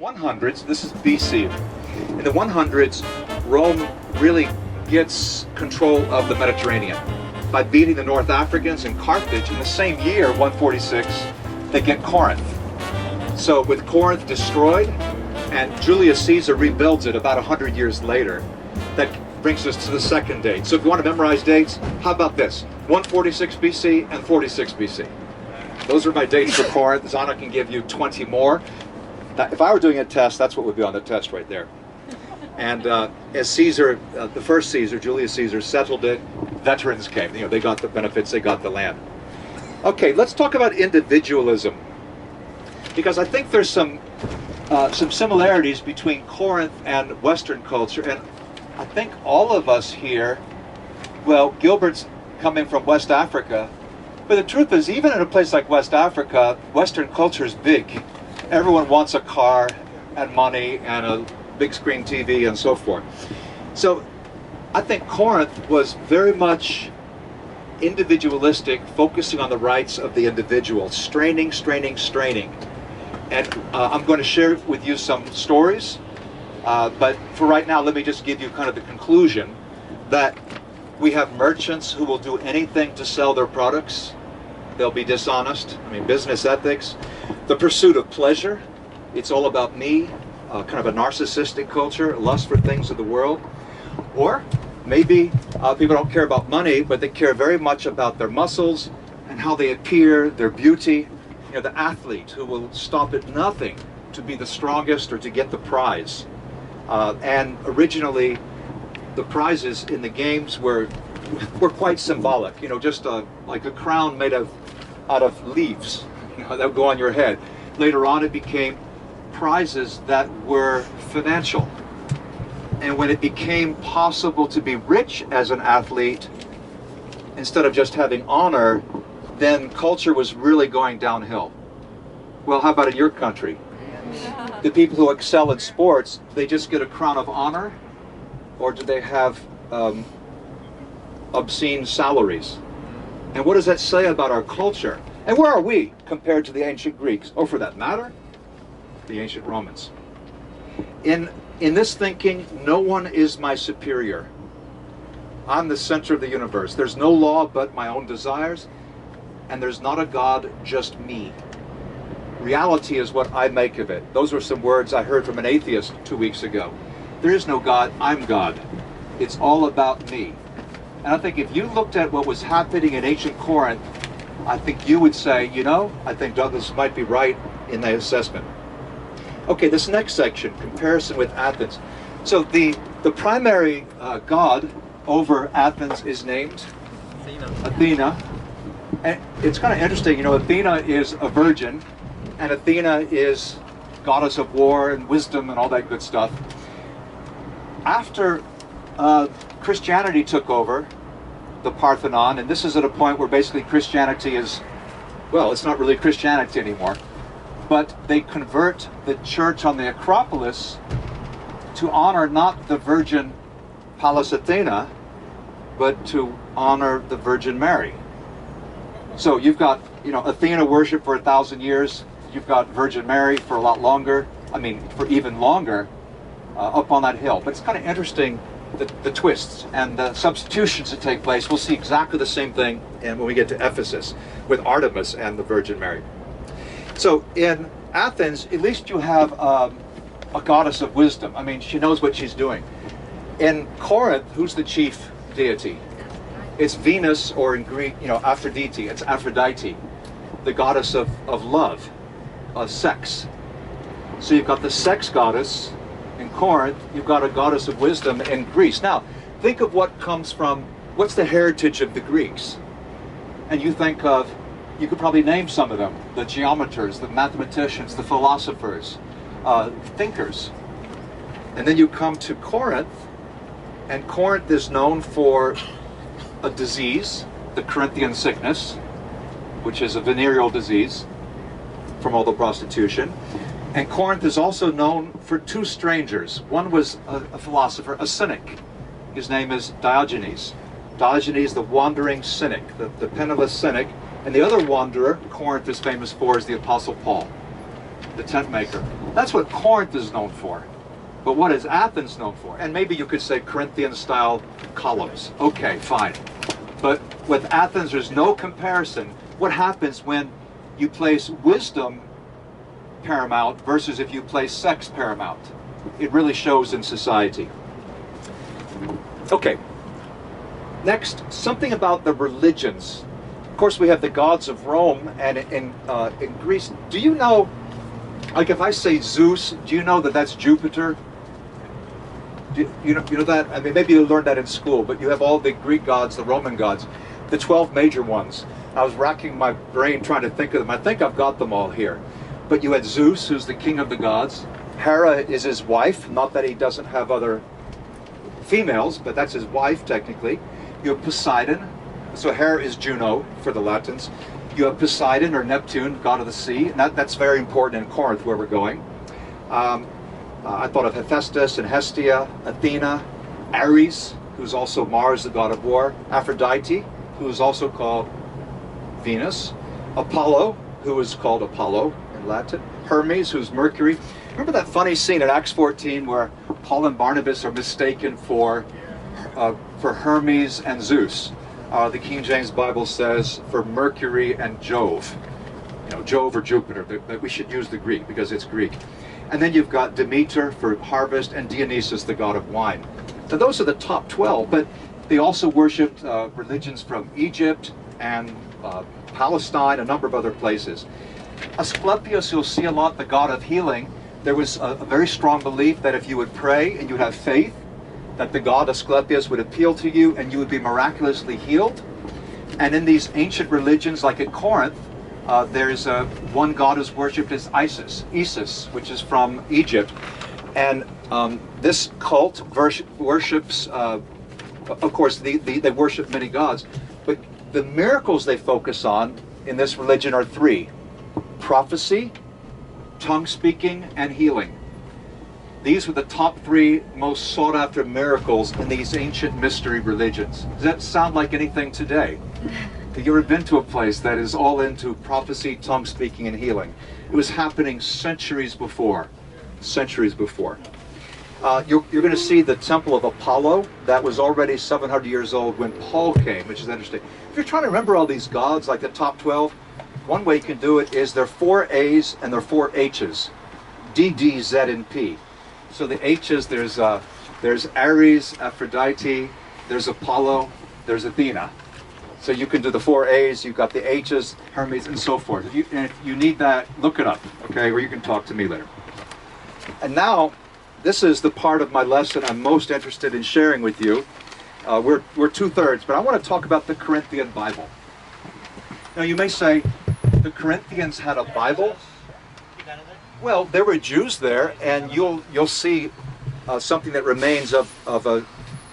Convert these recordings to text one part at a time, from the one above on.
100s, this is BC. In the 100s, Rome really gets control of the Mediterranean by beating the North Africans in Carthage. In the same year, 146, they get Corinth. So with Corinth destroyed, and Julius Caesar rebuilds it about 100 years later, that brings us to the second date. So if you want to memorize dates, how about this? 146 BC and 46 BC. Those are my dates for Corinth. Zana can give you 20 more. If I were doing a test, that's what would be on the test right there. And as Caesar, the first Caesar, Julius Caesar, settled it, veterans came. You know, they got the benefits, they got the land. Okay, let's talk about individualism, because I think there's some similarities between Corinth and Western culture, and I think all of us here, well, Gilbert's coming from West Africa, but the truth is, even in a place like West Africa, Western culture is big. Everyone wants a car and money and a big screen TV and so forth. So I think Corinth was very much individualistic, focusing on the rights of the individual, straining. And I'm going to share with you some stories, but for right now, let me just give you kind of the conclusion that we have merchants who will do anything to sell their products. They'll be dishonest. I mean, business ethics. The pursuit of pleasure. It's all about me. Kind of a narcissistic culture, lust for things of the world. Or maybe people don't care about money, but they care very much about their muscles and how they appear, their beauty. You know, the athlete who will stop at nothing to be the strongest or to get the prize. And originally, the prizes in the games were quite symbolic. You know, just like a crown made out of leaves, you know, that would go on your head. Later on, it became prizes that were financial. And when it became possible to be rich as an athlete, instead of just having honor, then culture was really going downhill. Well, how about in your country? The people who excel in sports, they just get a crown of honor, or do they have obscene salaries? And what does that say about our culture? And where are we compared to the ancient Greeks, or for that matter, the ancient Romans? In this thinking, no one is my superior. I'm the center of the universe. There's no law but my own desires, and there's not a God, just me. Reality is what I make of it. Those were some words I heard from an atheist 2 weeks ago. There is no God, I'm God. It's all about me. And I think if you looked at what was happening in ancient Corinth, I think you would say, you know, I think Douglas might be right in that assessment. Okay, this next section, comparison with Athens. So the primary god over Athens is named Athena. And it's kind of interesting, you know, Athena is a virgin, and Athena is goddess of war and wisdom and all that good stuff. After Christianity took over the Parthenon, and this is at a point where basically Christianity is, well, it's not really Christianity anymore, but they convert the church on the Acropolis to honor not the Virgin Pallas Athena, but to honor the Virgin Mary. So you've got, you know, Athena worship for 1,000 years. You've got Virgin Mary for a lot longer. I mean, for even longer, up on that hill. But it's kind of interesting, the twists and the substitutions that take place. We'll see exactly the same thing when we get to Ephesus with Artemis and the Virgin Mary. So in Athens, at least you have a goddess of wisdom. I mean, she knows what she's doing. In Corinth, who's the chief deity? It's Venus, or in Greek, you know, Aphrodite. It's Aphrodite, the goddess of love, of sex. So you've got the sex goddess in Corinth. You've got a goddess of wisdom in Greece. Now, think of what comes from, what's the heritage of the Greeks? And you think of, you could probably name some of them, the geometers, the mathematicians, the philosophers, thinkers. And then you come to Corinth, and Corinth is known for a disease, the Corinthian sickness, which is a venereal disease from all the prostitution. And Corinth is also known for two strangers. One was a philosopher, a cynic. His name is Diogenes. Diogenes, the wandering cynic, the penniless cynic. And the other wanderer Corinth is famous for is the Apostle Paul, the tent maker. That's what Corinth is known for. But what is Athens known for? And maybe you could say Corinthian-style columns. Okay, fine. But with Athens, there's no comparison. What happens when you place wisdom paramount versus if you place sex paramount? It really shows in society. Okay. Next, something about the religions. Of course, we have the gods of Rome, and in Greece. Do you know, like if I say Zeus, do you know that that's Jupiter? You know that? I mean, maybe you learned that in school, but you have all the Greek gods, the Roman gods, the 12 major ones. I was racking my brain trying to think of them. I think I've got them all here. But you had Zeus, who's the king of the gods. Hera is his wife, not that he doesn't have other females, but that's his wife technically. You have Poseidon, so Hera is Juno for the Latins. You have Poseidon or Neptune, god of the sea, and that's very important in Corinth where we're going. I thought of Hephaestus and Hestia, Athena, Ares, who's also Mars, the god of war, Aphrodite, who is also called Venus, Apollo, who is called Apollo in Latin, Hermes, who's Mercury. Remember that funny scene in Acts 14 where Paul and Barnabas are mistaken for Hermes and Zeus? The King James Bible says for Mercury and Jove. You know, Jove or Jupiter, that we should use the Greek because it's Greek. And then you've got Demeter for harvest and Dionysus, the god of wine. So those are the top 12, but they also worshipped religions from Egypt and Palestine, a number of other places. Asclepius, you'll see a lot, the god of healing. There was a very strong belief that if you would pray and you would have faith, that the god Asclepius would appeal to you and you would be miraculously healed. And in these ancient religions, like at Corinth, there's one god who's worshipped as Isis, which is from Egypt. And this cult worships, of course, they worship many gods, but the miracles they focus on in this religion are three: prophecy, tongue speaking, and healing. These were the top three most sought after miracles in these ancient mystery religions. Does that sound like anything today? Have you ever been to a place that is all into prophecy, tongue speaking, and healing? It was happening centuries before. Centuries before. You're going to see the Temple of Apollo. That was already 700 years old when Paul came, which is interesting. If you're trying to remember all these gods, like the top 12, one way you can do it is there are 4 A's and there are 4 H's. D, D, Z, and P. So the H's, there's Ares, Aphrodite, there's Apollo, there's Athena. So you can do the 4 A's, you've got the H's, Hermes, and so forth. If you need that, look it up, okay? Or you can talk to me later. And now, this is the part of my lesson I'm most interested in sharing with you. We're 2/3, but I want to talk about the Corinthian Bible. Now you may say, the Corinthians had a Bible? Well, there were Jews there, and you'll see something that remains of a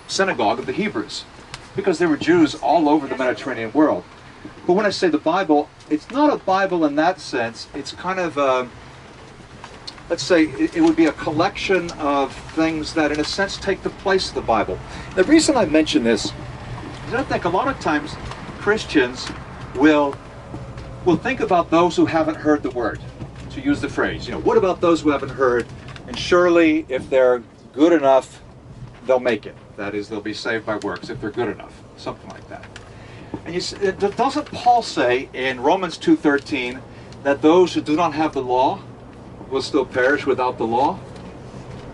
synagogue of the Hebrews, because there were Jews all over the Mediterranean world. But when I say the Bible, it's not a Bible in that sense. It's kind of let's say it would be a collection of things that in a sense take the place of the Bible. The reason I mention this is I think a lot of times Christians will think about those who haven't heard the word, to use the phrase. You know, what about those who haven't heard? And surely if they're good enough, they'll make it. That is, they'll be saved by works if they're good enough, something like that. And doesn't Paul say in Romans 2:13 that those who do not have the law will still perish without the law?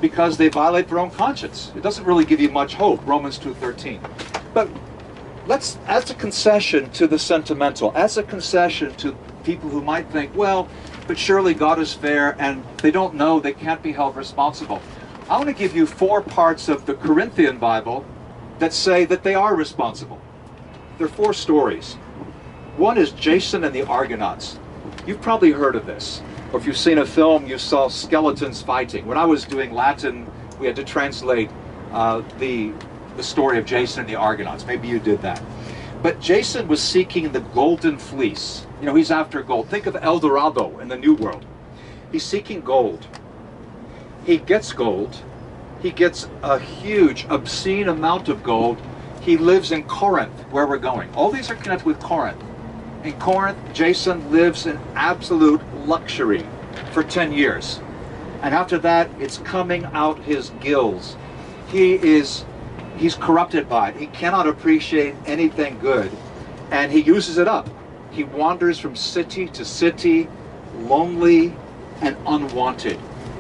Because they violate their own conscience. It doesn't really give you much hope, Romans 2:13. But let's, as a concession to the sentimental, as a concession to people who might think, well, but surely God is fair and they don't know, they can't be held responsible. I want to give you 4 parts of the Corinthian Bible that say that they are responsible. There are 4 stories. One is Jason and the Argonauts. You've probably heard of this. Or if you've seen a film, you saw skeletons fighting. When I was doing Latin, we had to translate the story of Jason and the Argonauts. Maybe you did that. But Jason was seeking the golden fleece. You know, he's after gold. Think of El Dorado in the New World. He's seeking gold. He gets gold. He gets a huge, obscene amount of gold. He lives in Corinth, where we're going. All these are connected with Corinth. In Corinth, Jason lives in absolute luxury for 10 years. And after that, it's coming out his gills. He's corrupted by it. He cannot appreciate anything good, and he uses it up. He wanders from city to city, lonely and unwanted.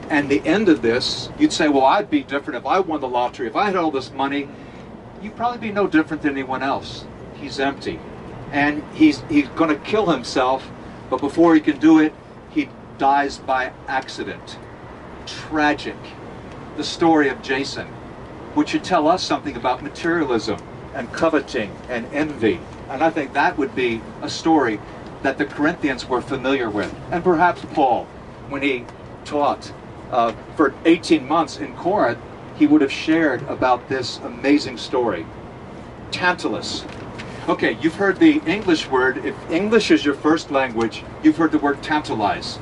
And the end of this, you'd say, well, I'd be different if I won the lottery. If I had all this money, you'd probably be no different than anyone else. He's empty. And he's going to kill himself, but before he can do it, he dies by accident. Tragic. The story of Jason, which should tell us something about materialism and coveting and envy. And I think that would be a story that the Corinthians were familiar with. And perhaps Paul, when he taught for 18 months in Corinth, he would have shared about this amazing story. Tantalus. Okay, you've heard the English word. If English is your first language, you've heard the word tantalize.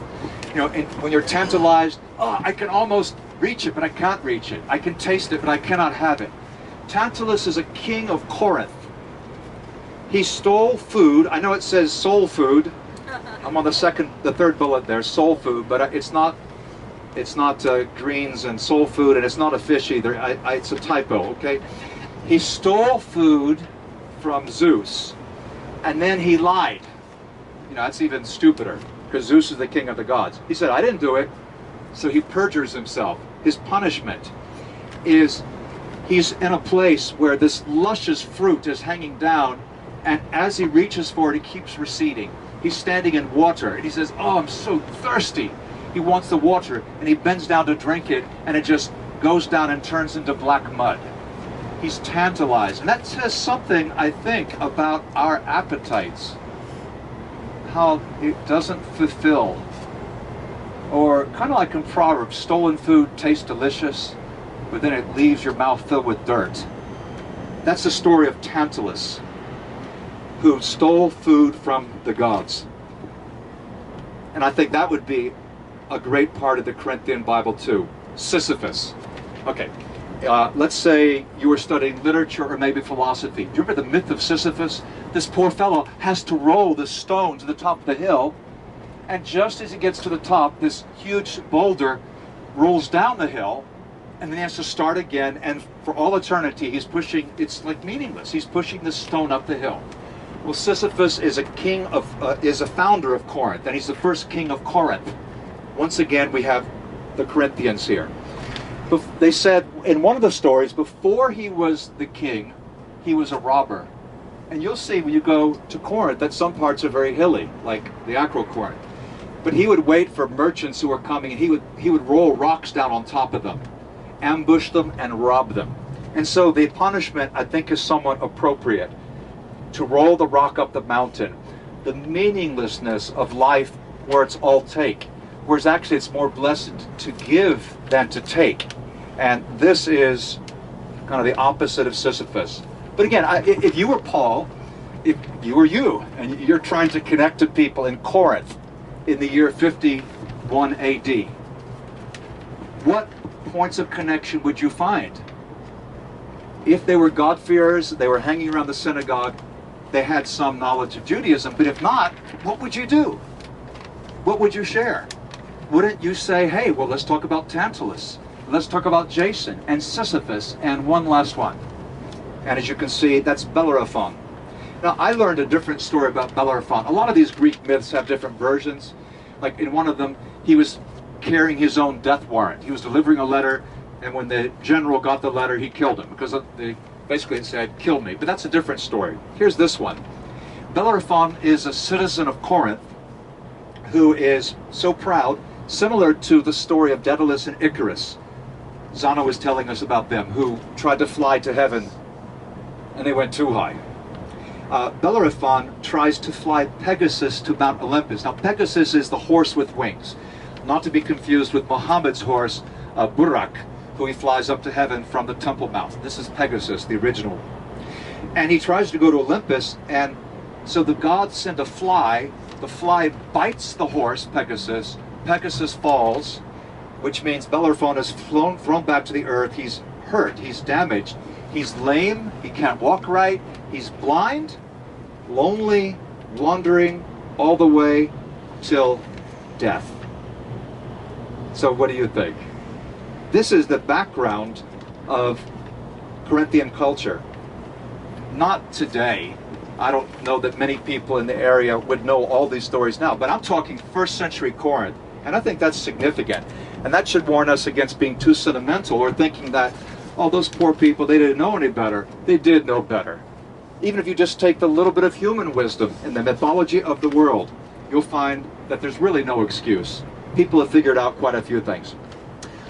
You know, when you're tantalized, oh, I can almost reach it, but I can't reach it. I can taste it, but I cannot have it. Tantalus is a king of Corinth. He stole food. I know it says soul food. I'm on the third bullet there, soul food, but it's not greens and soul food, and it's not a fish either. It's a typo, okay? He stole food from Zeus, and then he lied. You know, that's even stupider, because Zeus is the king of the gods. He said, I didn't do it. So he perjures himself. His punishment is he's in a place where this luscious fruit is hanging down, and as he reaches for it, it keeps receding. He's standing in water, and he says, oh, I'm so thirsty. He wants the water, and he bends down to drink it, and it just goes down and turns into black mud. He's tantalized. And that says something, I think, about our appetites. How it doesn't fulfill. Or kind of like in Proverbs, stolen food tastes delicious, but then it leaves your mouth filled with dirt. That's the story of Tantalus, who stole food from the gods. And I think that would be a great part of the Corinthian Bible too. Sisyphus. Okay, let's say you were studying literature or maybe philosophy. Do you remember the myth of Sisyphus? This poor fellow has to roll the stone to the top of the hill, and just as he gets to the top, this huge boulder rolls down the hill, and then he has to start again, and for all eternity he's pushing, it's like meaningless, he's pushing the stone up the hill. Well, Sisyphus is a founder of Corinth, and he's the first king of Corinth. Once again, we have the Corinthians here. They said in one of the stories, before he was the king, he was a robber. And you'll see when you go to Corinth that some parts are very hilly, like the Acro Corinth. But he would wait for merchants who were coming, and he would roll rocks down on top of them, ambush them, and rob them. And so the punishment, I think, is somewhat appropriate. To roll the rock up the mountain. The meaninglessness of life where it's all take. Whereas actually it's more blessed to give than to take. And this is kind of the opposite of Sisyphus. But again, if you were Paul, if you were you, and you're trying to connect to people in Corinth in the year 51 AD, what points of connection would you find? If they were God-fearers, they were hanging around the synagogue, they had some knowledge of Judaism, but if not, what would you do? What would you share? Wouldn't you say, hey, well, let's talk about Tantalus, let's talk about Jason and Sisyphus, and one last one. And as you can see, that's Bellerophon. Now, I learned a different story about Bellerophon. A lot of these Greek myths have different versions. Like in one of them, he was carrying his own death warrant. He was delivering a letter, and when the general got the letter, he killed him, because basically it said, kill me. But that's a different story. Here's this one. Bellerophon is a citizen of Corinth who is so proud, similar to the story of Daedalus and Icarus. Zana was telling us about them, who tried to fly to heaven, and they went too high. Bellerophon tries to fly Pegasus to Mount Olympus. Now, Pegasus is the horse with wings, not to be confused with Muhammad's horse, Burak, who he flies up to heaven from the Temple Mount. This is Pegasus, the original. And he tries to go to Olympus, and so the gods send a fly. The fly bites the horse, Pegasus. Pegasus falls, which means Bellerophon is thrown back to the earth. He's hurt, he's damaged, he's lame, he can't walk right, he's blind, lonely, wandering all the way till death. So what do you think? This is the background of Corinthian culture. Not today. I don't know that many people in the area would know all these stories now, but I'm talking first century Corinth, and I think that's significant. And that should warn us against being too sentimental or thinking that, oh, those poor people, they didn't know any better. They did know better. Even if you just take the little bit of human wisdom in the mythology of the world, you'll find that there's really no excuse. People have figured out quite a few things.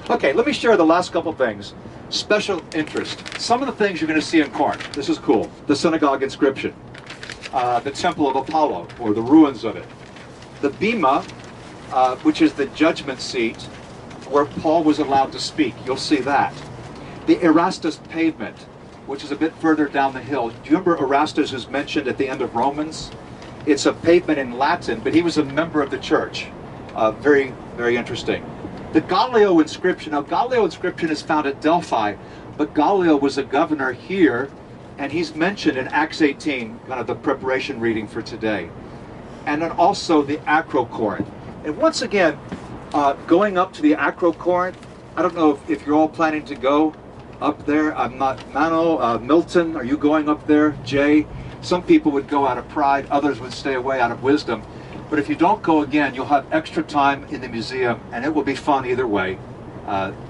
Okay, let me share the last couple things. Special interest. Some of the things you're going to see in Corinth. This is cool. The synagogue inscription. The Temple of Apollo, or the ruins of it. The Bema, which is the judgment seat where Paul was allowed to speak. You'll see that. The Erastus pavement, which is a bit further down the hill. Do you remember Erastus, who's mentioned at the end of Romans? It's a pavement in Latin, but he was a member of the church. Very, very interesting. The Gallio inscription. Now, Gallio inscription is found at Delphi, but Gallio was a governor here, and he's mentioned in Acts 18, kind of the preparation reading for today. And then also the Acro-Corinth. And once again, going up to the Acro-Corinth, I don't know if you're all planning to go up there. I'm not. Mano, Milton, are you going up there? Jay? Some people would go out of pride, others would stay away out of wisdom. But if you don't go again, you'll have extra time in the museum, and it will be fun either way.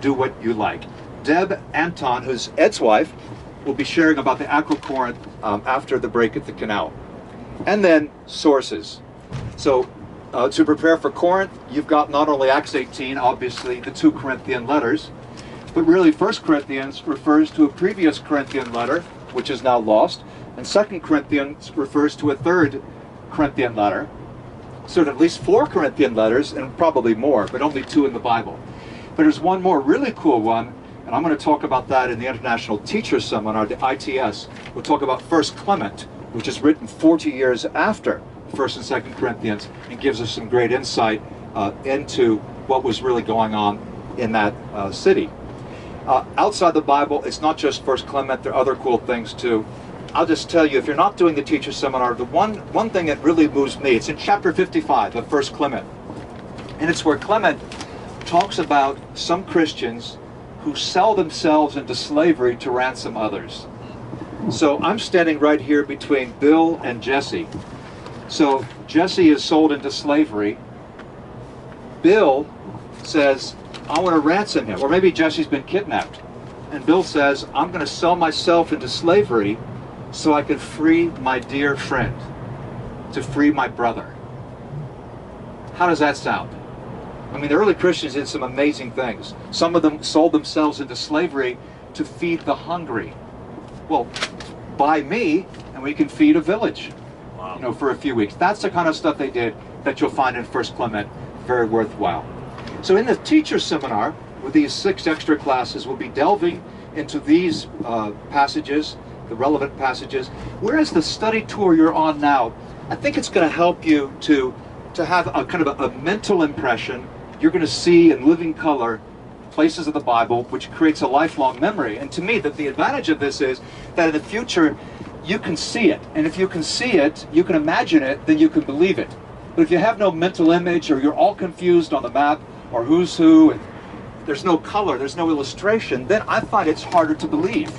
Do what you like. Deb Anton, who's Ed's wife, will be sharing about the Acro-Corinth after the break at the canal. And then sources. So to prepare for Corinth, you've got not only Acts 18, obviously the 2 Corinthian letters, but really 1 Corinthians refers to a previous Corinthian letter, which is now lost, and 2 Corinthians refers to a 3rd Corinthian letter. So at least 4 Corinthian letters, and probably more, but only 2 in the Bible. But there's one more really cool one, and I'm going to talk about that in the International Teachers Seminar, the ITS. We'll talk about 1 Clement, which is written 40 years after 1st and 2nd Corinthians, and gives us some great insight into what was really going on in that city. Outside the Bible, it's not just 1 Clement, there are other cool things too. I'll just tell you, if you're not doing the teacher seminar, the one thing that really moves me, it's in chapter 55 of 1 Clement. And it's where Clement talks about some Christians who sell themselves into slavery to ransom others. So I'm standing right here between Bill and Jesse. So Jesse is sold into slavery. Bill says, I want to ransom him. Or maybe Jesse's been kidnapped. And Bill says, I'm going to sell myself into slavery so I can free my dear friend, to free my brother. How does that sound? I mean, the early Christians did some amazing things. Some of them sold themselves into slavery to feed the hungry. Well, buy me and we can feed a village, wow, you know, for a few weeks. That's the kind of stuff they did that you'll find in 1 Clement, very worthwhile. So in the teacher seminar, with these 6 extra classes, we'll be delving into these passages, the relevant passages, whereas the study tour you're on now, I think it's going to help you to have a kind of a mental impression. You're going to see in living color places of the Bible, which creates a lifelong memory. And to me, that the advantage of this is that in the future, you can see it. And if you can see it, you can imagine it, then you can believe it. But if you have no mental image, or you're all confused on the map, or who's who, and there's no color, there's no illustration, then I find it's harder to believe.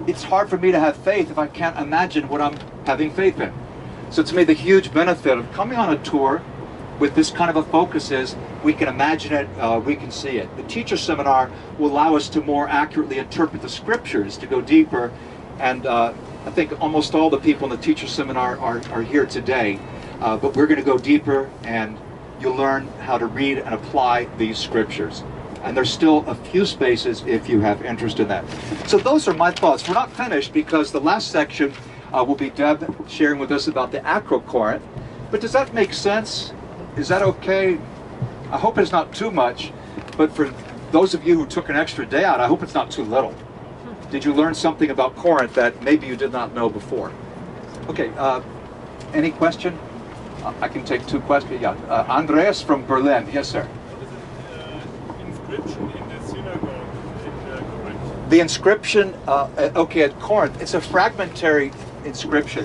It's hard for me to have faith if I can't imagine what I'm having faith in. So to me, the huge benefit of coming on a tour with this kind of a focus is we can imagine it, we can see it. The teacher seminar will allow us to more accurately interpret the scriptures, to go deeper, and I think almost all the people in the teacher seminar are here today, but we're going to go deeper, and you'll learn how to read and apply these scriptures. And there's still a few spaces if you have interest in that. So those are my thoughts. We're not finished because the last section will be Deb sharing with us about the Acro-Corinth. But does that make sense? Is that okay? I hope it's not too much, but for those of you who took an extra day out, I hope it's not too little. Did you learn something about Corinth that maybe you did not know before? Okay, any question? I can take 2 questions. Yeah, Andreas from Berlin. Yes, sir. Inscription in the synagogue in Corinth? The inscription, okay, at Corinth, it's a fragmentary inscription.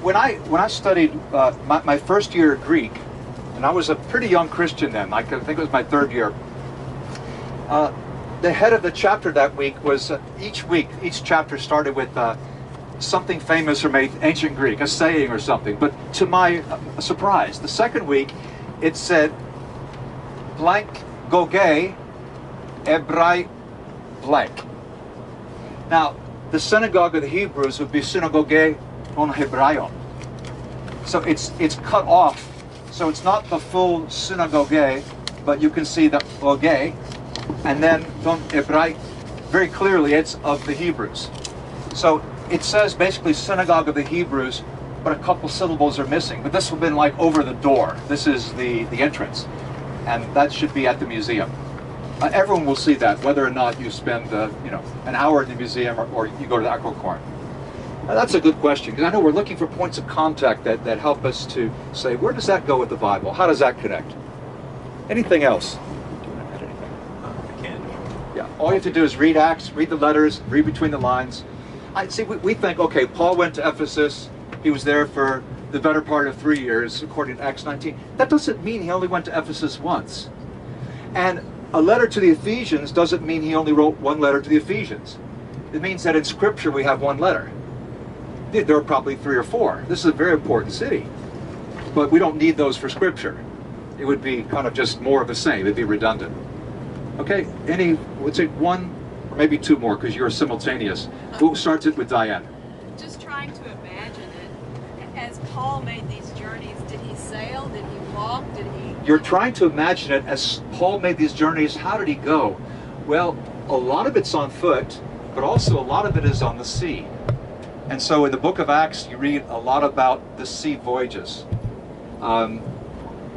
When I studied my first year of Greek, and I was a pretty young Christian then, I think it was my 3rd year, The head of the chapter that week was, each chapter started with something famous from ancient Greek, a saying or something. But to my surprise, the second week, it said, blank goge ebrai blank. Now, the synagogue of the Hebrews would be synagoge on Hebraion. So it's cut off. So it's not the full synagogue, but you can see the oge, and then don Hebrai, very clearly it's of the Hebrews. So it says basically synagogue of the Hebrews, but a couple syllables are missing. But this would have been like over the door. This is the entrance, and that should be at the museum. Everyone will see that, whether or not you spend an hour in the museum or you go to the Ancient Corinth. Now, that's a good question, because I know we're looking for points of contact that help us to say, where does that go with the Bible? How does that connect? Anything else? Do you want to add anything? I can. Yeah, all you have to do is read Acts, read the letters, read between the lines. We think, okay, Paul went to Ephesus. He was there for the better part of 3 years, according to Acts 19. That doesn't mean he only went to Ephesus once. And a letter to the Ephesians doesn't mean he only wrote one letter to the Ephesians. It means that in Scripture we have one letter. There are probably 3 or 4. This is a very important city. But we don't need those for Scripture. It would be kind of just more of the same. It'd be redundant. Okay, let's say 1 or maybe 2 more, because you're simultaneous. Who starts it with Diane? Just trying to imagine it. As Paul made these journeys, did he sail? Did he walk? Did he... You're trying to imagine it as Paul made these journeys. How did he go? Well, a lot of it's on foot, but also a lot of it is on the sea. And so in the book of Acts, you read a lot about the sea voyages. And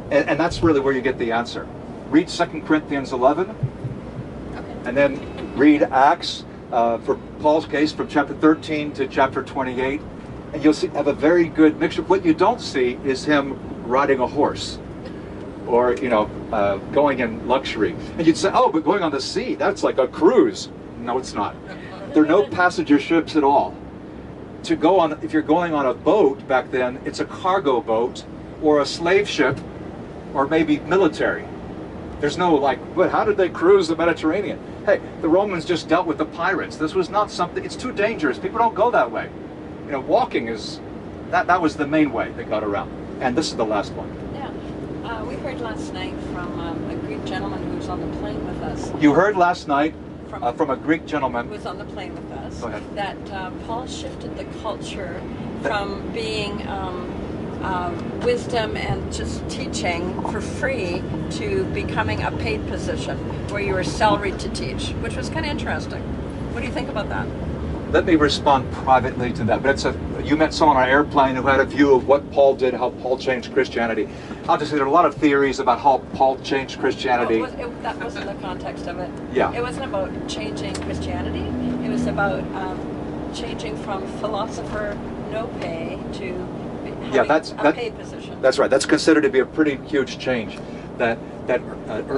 that's really where you get the answer. Read 2 Corinthians 11, and then read Acts, for Paul's case, from chapter 13 to chapter 28. And you'll have a very good mixture. What you don't see is him riding a horse or, going in luxury. And you'd say, oh, but going on the sea, that's like a cruise. No, it's not. There are no passenger ships at all. If you're going on a boat back then, it's a cargo boat or a slave ship or maybe military. There's no but how did they cruise the Mediterranean? Hey, the Romans just dealt with the pirates. This was not something, it's too dangerous. People don't go that way. Walking that was the main way they got around. And this is the last one. Yeah, we heard last night from a Greek gentleman who was on the plane with us. You heard last night from a Greek gentleman who was on the plane with us. Go ahead. That Paul shifted the culture from being wisdom and just teaching for free to becoming a paid position where you were salaried to teach, which was kind of interesting. What do you think about that? Let me respond privately to that. But you met someone on an airplane who had a view of what Paul did, how Paul changed Christianity. I'll just say there are a lot of theories about how Paul changed Christianity. That wasn't the context of it. Yeah. It wasn't about changing Christianity. It was about changing from philosopher no pay to having a paid position. That's right. That's considered to be a pretty huge change. That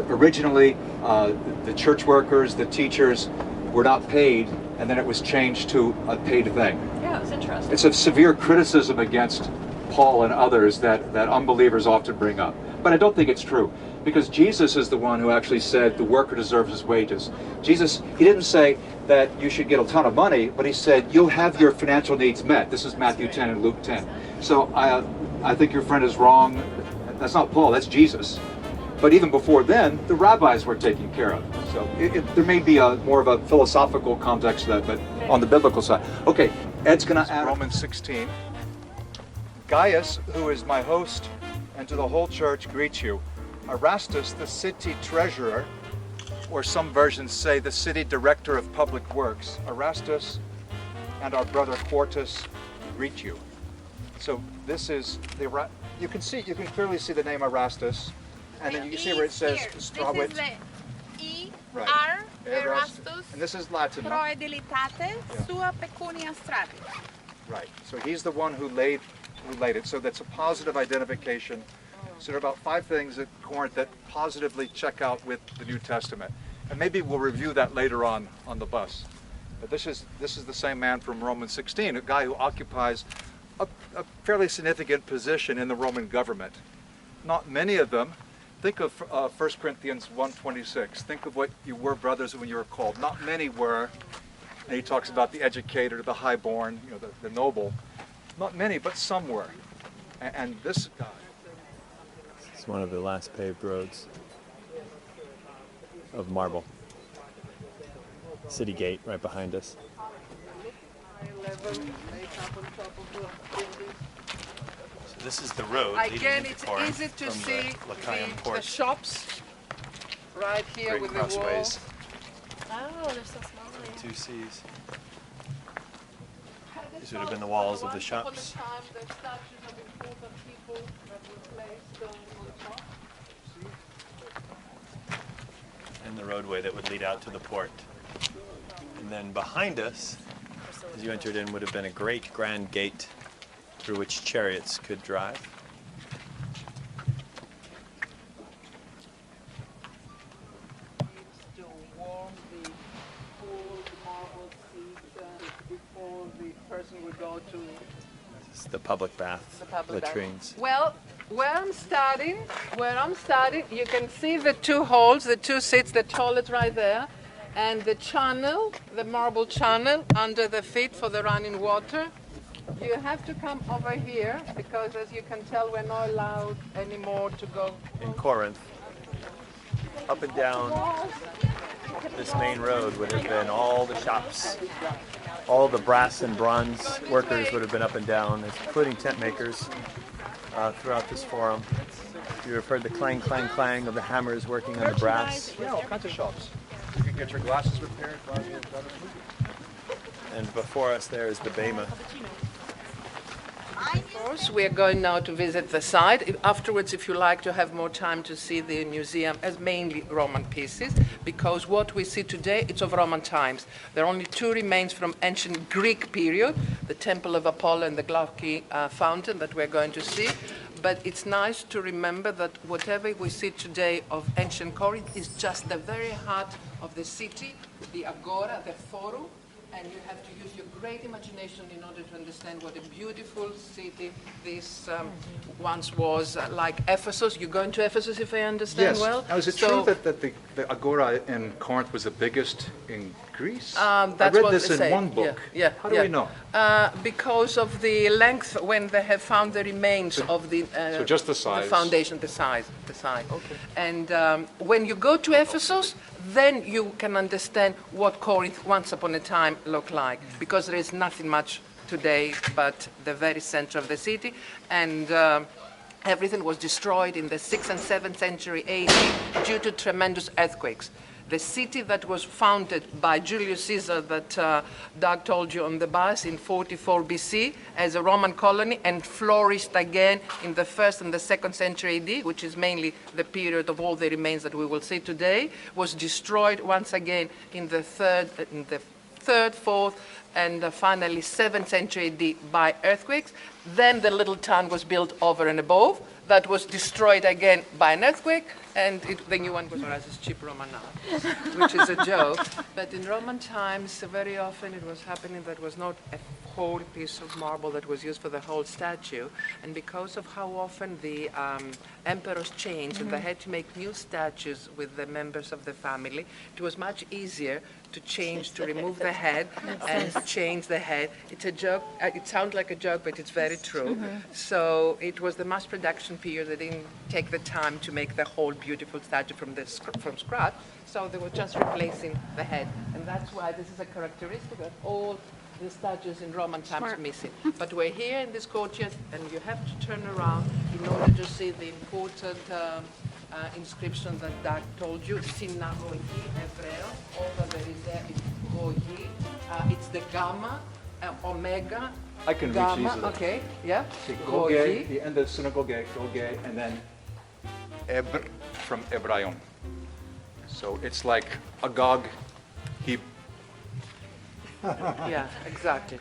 originally the church workers, the teachers were not paid, and then it was changed to a paid thing. Yeah, it was interesting. It's a severe criticism against Paul and others that unbelievers often bring up. But I don't think it's true, because Jesus is the one who actually said the worker deserves his wages. Jesus, he didn't say that you should get a ton of money, but he said you'll have your financial needs met. This is Matthew 10 and Luke 10. So I think your friend is wrong. That's not Paul, that's Jesus. But even before then, the rabbis were taken care of. So there may be more of a philosophical context to that, but on the biblical side. Okay, Ed's going to add Romans 16. Gaius, who is my host, and to the whole church greets you. Erastus, the city treasurer, or some versions say the city director of public works. Erastus and our brother Quartus greet you. So this is you can clearly see the name Erastus. And then you see where it says Strawit. This is the Right. E-R, Erastus, And this is Latin. No? Proe Delitate, Sua Pecunia Stratis. Right. So he's the one who laid it. So that's a positive identification. So there are about 5 things at Corinth that positively check out with the New Testament. And maybe we'll review that later on the bus. But this is the same man from Romans 16, a guy who occupies a fairly significant position in the Roman government. Not many of them Think of 1 Corinthians 1:26. Think of what you were, brothers, when you were called. Not many were. And he talks about the educated, the highborn, the noble. Not many, but some were. And this guy. It's one of the last paved roads of marble. City gate right behind us. So this is the road leading Again, into it's Corinth easy to from see the Lycaeum the port. shops right here Great with the wall. crossways, Oh, they're so small. Yeah. two C's. These would have been the walls of the shops. And the roadway that would lead out to the port. And then behind us, as you entered in, would have been a great grand gate through which chariots could drive. To warm the cold marble seat before the person would go to This is the public bath, the public bath. latrines. Well, where I'm starting, you can see the two holes, the two seats, the toilet right there, and the channel, the marble channel under the feet for the running water. You have to come over here because, as you can tell, we're not allowed anymore to go. In Corinth, up and down this main road would have been all the shops. All the brass and bronze workers would have been up and down, including tent makers throughout this forum. You have heard the clang, clang, clang of the hammers working on the brass. Yeah, all kinds of shops. You can get your glasses repaired. And before us there is the Bema. Of course, we are going now to visit the site. Afterwards, if you like to have more time to see the museum as mainly Roman pieces, because what we see today, it's of Roman times. There are only two remains from ancient Greek period, the Temple of Apollo and the Glauci fountain that we're going to see. But it's nice to remember that whatever we see today of ancient Corinth is just the very heart of the city, the Agora, the Forum, and you have to use your great imagination in order to understand what a beautiful city this once was, like Ephesus. You're going to Ephesus, if I understand well? Now, is it true that the Agora in Corinth was the biggest in Greece? That's I read what this they in say. one book. Yeah, How do we know? Because of the length when they have found the remains of the So just the size. the foundation, the size. Okay. And when you go to Ephesus, then you can understand what Corinth once upon a time looked like, because there is nothing much today but the very center of the city, and everything was destroyed in the 6th and 7th century AD due to tremendous earthquakes. The city that was founded by Julius Caesar that Doug told you on the bus in 44 BC as a Roman colony and flourished again in the 1st and the 2nd century AD, which is mainly the period of all the remains that we will see today, was destroyed once again in the 3rd, 4th, and finally 7th century AD by earthquakes. Then the little town was built over and above. That was destroyed again by an earthquake, and the new one was as cheap Roman art, which is a joke. But in Roman times, very often it was happening that was not a whole piece of marble that was used for the whole statue, and because of how often the emperors changed and they had to make new statues with the members of the family, it was much easier to change, to remove the head and change the head. It's a joke. It sounds like a joke, but it's very true. So it was the mass production period. They didn't take the time to make the whole beautiful statue from scratch. So they were just replacing the head, and that's why this is a characteristic that all the statues in Roman times are missing. But we're here in this courtyard, and you have to turn around in order to see the important inscription that Doug told you, Synagogi Hebreo. Over there is there is Goyi. It's the Gamma, Omega. I can reach Gamma. easily. Okay, yeah. See, Goyi. Goge, the end of synagogue, Goge, and then Ebr from Ebraion. So it's like Agog, he Yeah, exactly.